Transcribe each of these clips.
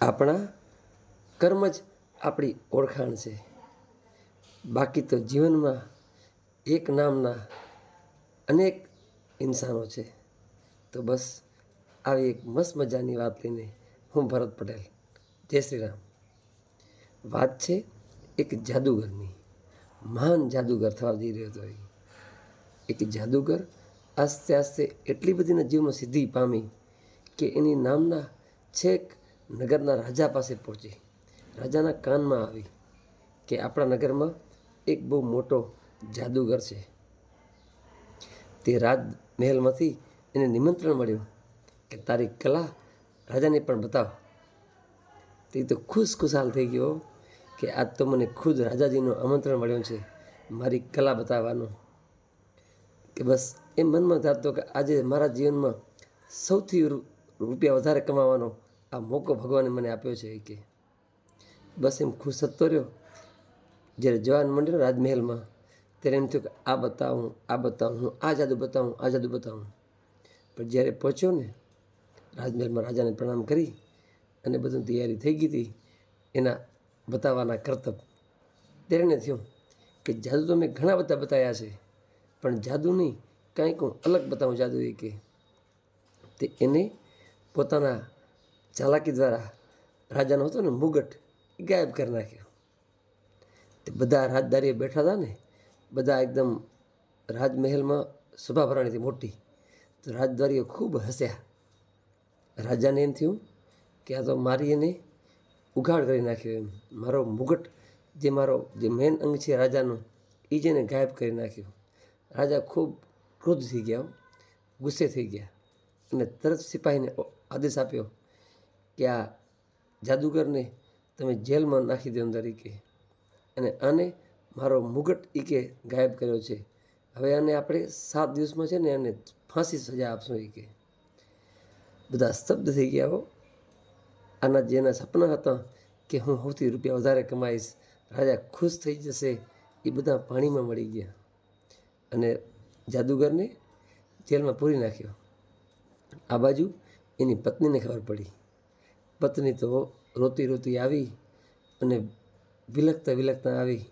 આપણા કર્મ જ આપણી ઓળખાણ છે. બાકી તો જીવનમાં એક નામના અનેક ઇન્સાનો છે. તો બસ આવી એક મસ્ત મજાની વાત લઈને હું ભરત પટેલ, જય શ્રી રામ. વાત છે એક જાદુગરની. મહાન જાદુગર થવા જઈ રહ્યો હતો. એક જાદુગર આસ્તે આસ્તે એટલી બધી જીવનમાં સિદ્ધિ પામી કે એની નામના છેક નગરના રાજા પાસે પહોંચી. રાજાના કાનમાં આવી કે આપણા નગરમાં એક બહુ મોટો જાદુગર છે. તે રાજમહેલમાંથી એને નિમંત્રણ મળ્યું કે તારી કલા રાજાને પણ બતાવ. તે તો ખુશખુશાલ થઈ ગયો કે આજ તો મને ખુદ રાજાજીનું આમંત્રણ મળ્યું છે મારી કલા બતાવવાનું. કે બસ એ મનમાં ધારતો કે આજે મારા જીવનમાં સૌથી રૂપિયા વધારે કમાવાનો આ મોકો ભગવાને મને આપ્યો છે. કે બસ એમ ખુશ થતો રહ્યો. જ્યારે જવાન મંડ્યો રાજમહેલમાં ત્યારે એમ થયું કે આ બતાવું, આ બતાવું, હું આ જાદુ બતાવું, આ જાદુ બતાવું. પણ જ્યારે પહોંચ્યો ને રાજમહેલમાં, રાજાને પ્રણામ કરી અને બધું તૈયારી થઈ ગઈ હતી એના બતાવવાના કરતબ, ત્યારે એને થયું કે જાદુ તો મેં ઘણા બધા બતાવ્યા છે, પણ જાદુ નહીં, કાંઈક હું અલગ બતાવું જાદુ. એ કે તે એને પોતાના ચાલાકી દ્વારા રાજાનો હતો ને મુગટ એ ગાયબ કરી નાખ્યો. તે બધા રાજદારીઓ બેઠા હતા ને, બધા એકદમ રાજમહેલમાં સભા ભરાણી હતી મોટી. તો રાજદ્વારીઓ ખૂબ હસ્યા. રાજાને એમ થયું કે આ તો મારી એને ઉઘાડ કરી નાખ્યો. એમ મારો મુગટ જે મેન અંગ છે રાજાનું એ જ એને ગાયબ કરી નાખ્યો. રાજા ખૂબ ક્રોધ થઈ ગયા, ગુસ્સે થઈ ગયા અને તરત સિપાહીને આદેશ આપ્યો કે આ જાદુગરને તમે જેલમાં નાખી દો અંદર. કે અને આને મારો મુગટ કે ગાયબ કર્યો છે, હવે આને આપણે 7 દિવસમાં છે ને એને ફાંસી સજા આપશું. કે બધા સ્તબ્ધ થઈ ગયા હો. આના જેના સપના હતા કે હું સૌથી રૂપિયા વધારે કમાઈશ, રાજા ખુશ થઈ જશે, એ બધા પાણીમાં મળી ગયા અને જાદુગરને જેલમાં પૂરી નાખ્યો. આ બાજુ એની પત્નીને ખબર પડી. પત્ની તો રોતી રોતી આવી અને વિલખતા વિલખતા આવી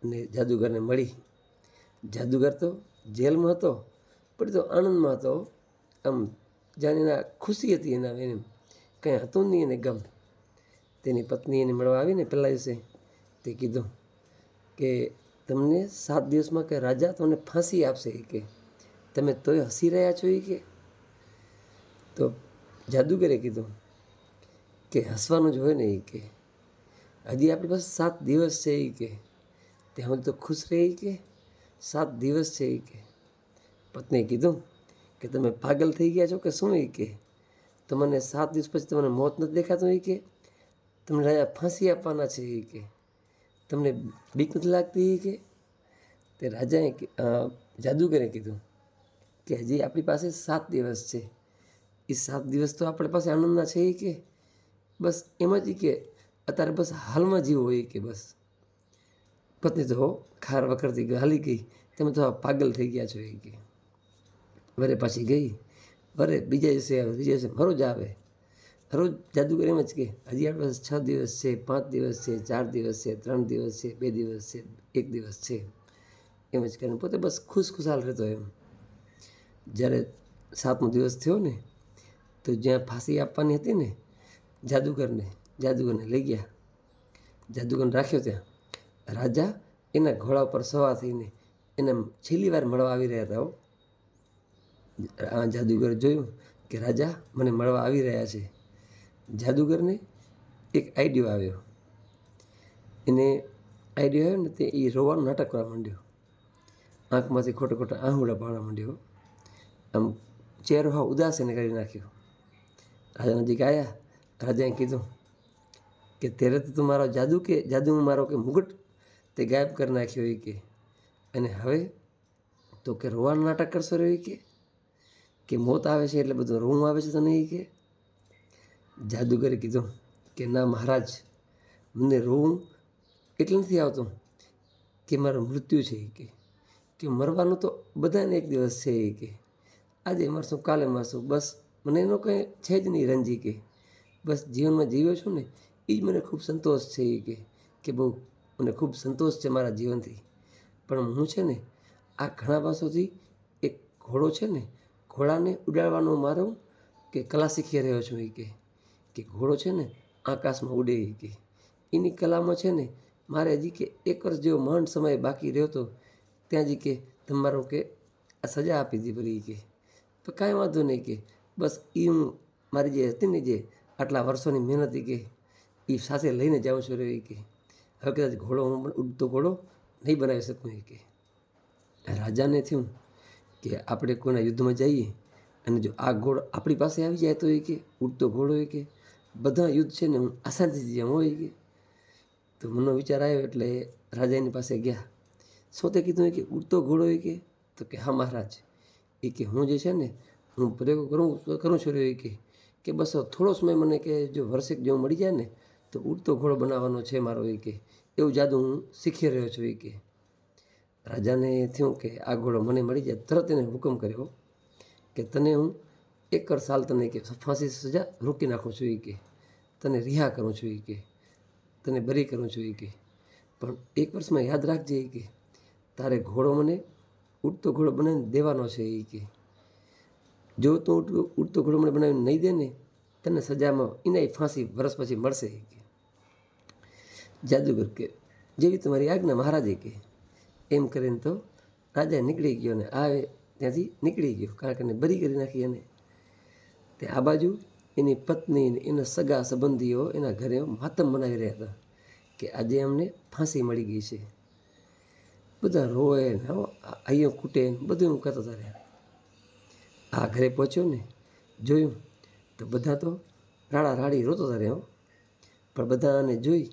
અને જાદુગરને મળી. જાદુગર તો જેલમાં હતો પણ તો આનંદમાં હતો. આમ જાણે એના ખુશી હતી, એના એને કંઈ હતું નહીં એને ગમ. તેની પત્ની એને મળવા આવીને પહેલા દિવસે તે કીધું કે તમને 7 દિવસમાં કે રાજા તમને ફાંસી આપશે. કે તમે તોય હસી રહ્યા છો. કે તો જાદુગરે કીધું કે હસવાનું જ હોય ને. કે હજી આપણી પાસે 7 દિવસ છે. કે ત્યાં તો ખુશ રહી. કે 7 દિવસ છે. કે પત્નીએ કીધું કે તમે પાગલ થઈ ગયા છો કે શું? કે તમને 7 દિવસ પછી તમને મોત નથી દેખાતું? કે તમને રાજા ફાંસી આપવાના છે. કે તમને બીક નથી લાગતી? કે તે રાજાએ જાદુગરે કીધું કે હજી આપણી પાસે 7 દિવસ છે. એ 7 દિવસ તો આપણી પાસે આનંદના છે. કે બસ એમ જ કે અત્યારે બસ હાલમાં જીવો. કે બસ પત્ની તો ખાર વખરતી હાલી ગઈ, તમે તો પાગલ થઈ ગયા છો. કે વરે પાછી ગઈ. વરે બીજા દિવસે આવે, બીજા દિવસે હરોજ આવે. હરોજ જાદુગર એમ જ કે હજી આપણી પાસે 6 દિવસ છે, 5 દિવસ છે, 4 દિવસ છે, 3 દિવસ છે, 2 દિવસ છે, 1 દિવસ છે. એમ જ કરીને પોતે બસ ખુશખુશાલ રહેતો. એમ જ્યારે 7મો દિવસ થયો ને તો જ્યાં ફાંસી આપવાની હતી ને જાદુગરને લઈ ગયા. જાદુગરને રાખ્યો ત્યાં. રાજા એના ઘોડા ઉપર સવાર થઈને એને છેલ્લી વાર મળવા આવી રહ્યા હતા. આ જાદુગરે જોયું કે રાજા મને મળવા આવી રહ્યા છે. જાદુગરને એક આઈડિયો આવ્યો. એને આઈડિયો આવ્યો ને તે એ રોવાનું નાટક કરવા માંડ્યો. આંખમાંથી ખોટા ખોટા આહુડા પાડવા માંડ્યો. આમ ચહેરો હા ઉદાસ એને કરી નાખ્યો. રાજા નજીક આવ્યા. રાજાએ કીધું કે ત્યારે તો તું મારો જાદુમાં મારો કે મુગટ તે ગાયબ કરી નાખ્યો. કે અને હવે તો કે રોવાનું નાટક કરશો રહ્યો. કે મોત આવે છે એટલે બધું રોવું આવે છે તને. કે જાદુગરે કીધું કે ના મહારાજ, મને રોવું એટલે નથી આવતું કે મારું મૃત્યુ છે. કે મરવાનું તો બધાને એક દિવસ છે. કે આજે મરશું કાલે મરશું, બસ મને એનો કંઈ છે જ નહીં રંજી. કે બસ જીવનમાં જીવ્યો છું ને એ જ મને ખૂબ સંતોષ છે. કે બહુ મને ખૂબ સંતોષ છે મારા જીવનથી. પણ હું છે ને આ ઘણા વર્ષોથી એક ઘોડો છે ને, ઘોડાને ઉડાડવાનો મારો કે કલા શીખી રહ્યો છું. કે ઘોડો છે ને આકાશમાં ઉડે. એની કલામાં છે ને મારે હજી કે 1 વર્ષ જેવો માંડ સમય બાકી રહ્યો હતો ત્યાં જ તમારો આ સજા આપી હતી પડી. તો કાંઈ વાંધો નહીં બસ એ હું મારી જે હતી ને જે આટલા વર્ષોની મહેનત એ સાથે લઈને જાઉં છું. હવે કદાચ ઘોડો હું ઉડતો ઘોડો નહીં બનાવી શકું. રાજાને થયું કે આપણે કોઈના યુદ્ધમાં જઈએ અને જો આ ઘોડો આપણી પાસે આવી જાય તો ઉડતો ઘોડો બધા યુદ્ધ છે ને હું આસાનીથી જેમ હોય. તો મનનો વિચાર આવ્યો એટલે રાજાની પાસે ગયા. શું તે કીધું ઉડતો ઘોડો તો હા મહારાજ હું જે છે ને હું પ્રયોગ કરું છું. બસ થોડો સમય મને જો વર્ષેક જેવું મળી જાય ને તો ઉડતો ઘોડો બનાવવાનો છે મારો. એવું જાદુ હું શીખી રહ્યો છું. રાજાને થયું કે આ ઘોડો મને મળી જાય. તરત એને હુકમ કર્યો કે તને હું 1 વર્ષ સાલ તને ફાંસી સજા રોકી નાખું છું. તને રિહા કરું છું. તને બરી કરું છું. પણ 1 વર્ષમાં યાદ રાખજે તારે ઘોડો મને ઉડતો ઘોડો બનાવીને દેવાનો છે. જો તું ઉડતો ઘોડો મને બનાવીને નહીં દે ને તને સજામાં એના ફાંસી વર્ષ પછી મળશે. જાદુગર જેવી તમારી આજ્ઞા મહારાજ. એમ કરીને તો રાજા નીકળી ગયો ને આવે ત્યાંથી નીકળી ગયો, કારણ કે એને બરી કરી નાખી. એને તે આ બાજુ એની પત્ની એના સગા સંબંધીઓ એના ઘરે માતમ મનાવી રહ્યા હતા કે આજે અમને ફાંસી મળી ગઈ છે. બધા રોવે ને અહીંયા કૂટે ને બધું એમ કરતા હતા રહ્યા. આ ઘરે પહોંચ્યો ને જોયું તો બધા તો રાડા રાડી રોતો હતા રહ્યા. પણ બધાને જોઈ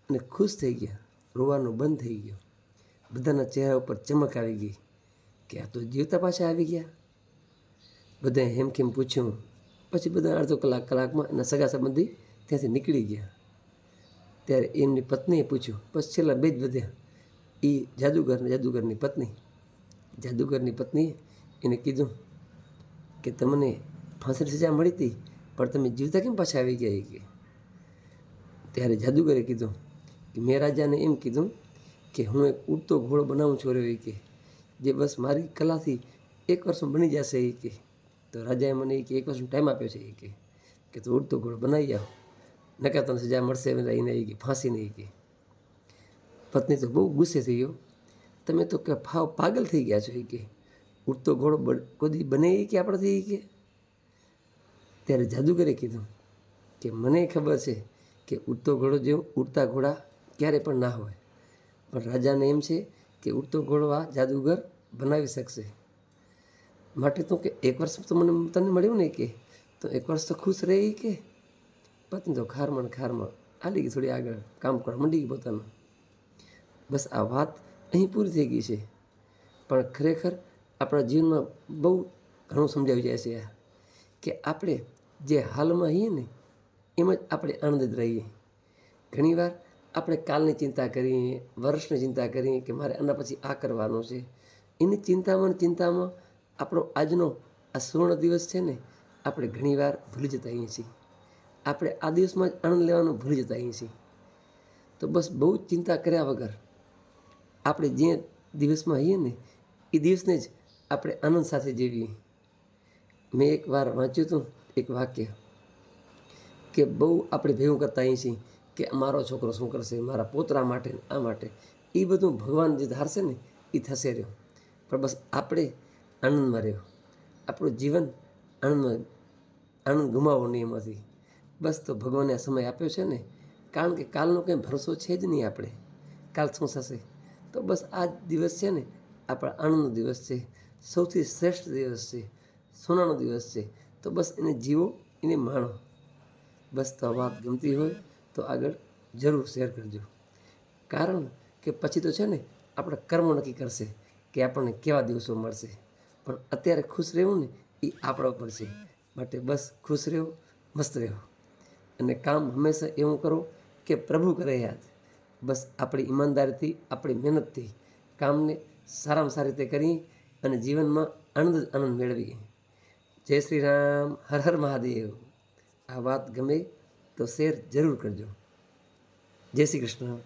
અને ખુશ થઈ ગયા, રોવાનું બંધ થઈ ગયો. બધાના ચહેરા ઉપર ચમક આવી ગઈ કે આ તો જીવતા પાછા આવી ગયા. બધાએ હેમખેમ પૂછ્યું. પછી બધા અડધો કલાકમાં એના સગા સંબંધી ત્યાંથી નીકળી ગયા. ત્યારે એમની પત્નીએ પૂછ્યું. પછી છેલ્લા 2 જ વધ્યા. એ જાદુગરની પત્નીએ એને કીધું કે તમને ફાંસીની સજા મળી હતી પણ તમે જીવતા કેમ પાછા આવી ગયા. ત્યારે જાદુગરે કીધું કે મેં રાજાને એમ કીધું કે હું એક ઉડતો ઘોડો બનાવું છું જે બસ મારી કલાથી 1 વર્ષમાં બની જશે. તો રાજાએ મને 1 વર્ષનો ટાઈમ આપ્યો છે કે તું ઉડતો ઘોડો બનાવી આવ, નકર તને સજા મળશે એને ફાંસી નહીં. પત્ની તો બહુ ગુસ્સે થઈ ગયો. તમે તો પાગલ થઈ ગયા છો. ઉડતો ઘોડો કોઈ બને આપણાથી. ત્યારે જાદુગરે કીધું કે મને ખબર છે કે ઉડતો ઘોડો જેવું ઉડતા ઘોડા ક્યારે પણ ના હોય, પણ રાજાને એમ છે કે ઉડતો ઘોડો આ જાદુગર બનાવી શકશે. માટે તો 1 વર્ષ તો તને મળ્યું ને તો 1 વર્ષ તો ખુશ રહી. પત્ની તો ખારમાં હાલી ગઈ, થોડી આગળ કામ કરવા માંડી ગઈ પોતાનું. બસ આ વાત અહીં પૂરી થઈ ગઈ છે. પણ ખરેખર આપણા જીવનમાં બહુ ઘણું સમજાવી જાય છે કે આપણે જે હાલમાં રહીએ ને એમ જ આપણે આનંદિત રહીએ. ઘણીવાર આપણે કાલની ચિંતા કરીએ, વર્ષની ચિંતા કરીએ કે મારે આના પછી આ કરવાનું છે. એની ચિંતામાં આપણો આજનો આ સુવર્ણ દિવસ છે ને આપણે ઘણીવાર ભૂલી જતા હોઈએ છીએ. આપણે આ દિવસમાં જ આનંદ લેવાનું ભૂલી જતા હોઈએ છીએ. તો બસ બહુ જ ચિંતા કર્યા વગર આપણે જે દિવસમાં રહીએ ને એ દિવસને જ આપણે આનંદ સાથે જીવીએ. મેં એક વાર વાંચ્યું હતું એક વાક્ય કે બહુ આપણે ભેગું કરતા હોઈએ છીએ કે મારો છોકરો શું કરશે, મારા પોતરા માટે આ માટે. એ બધું ભગવાન જે ધારશે ને એ થશે રહ્યો. પણ બસ આપણે આનંદમાં રહ્યો. આપણું જીવન આનંદ ગુમાવવો નહીં એમાંથી. બસ તો ભગવાને આ સમય આપ્યો છે ને, કારણ કે કાલનો કંઈ ભરોસો છે જ નહીં. આપણે કાલ શું થશે. તો બસ આ દિવસ છે ને આપણા આનંદનો દિવસ છે, સૌથી શ્રેષ્ઠ દિવસ છે, સોનાનો દિવસ છે. તો બસ એને જીવો, એને માણો. બસ તો વાત ગમતી હોય તો આગળ જરૂર શેર કરજો, કારણ કે પછી તો છે ને આપણા કર્મો નક્કી કરશે કે આપણને કેવા દિવસો મળશે. પણ અત્યારે ખુશ રહેવું ને એ આપણા ઉપર છે. માટે બસ ખુશ રહો, મસ્ત રહો અને કામ હંમેશા એવું કરો કે પ્રભુ કરે યાદ. બસ આપણી ઈમાનદારીથી, આપણી મહેનતથી કામને સારામાં સારી રીતે કરીએ અને જીવનમાં આનંદ મેળવીએ. જય શ્રી રામ. હર હર મહાદેવ. આ વાત ગમે તો શેર જરૂર કરજો. જય શ્રી કૃષ્ણ.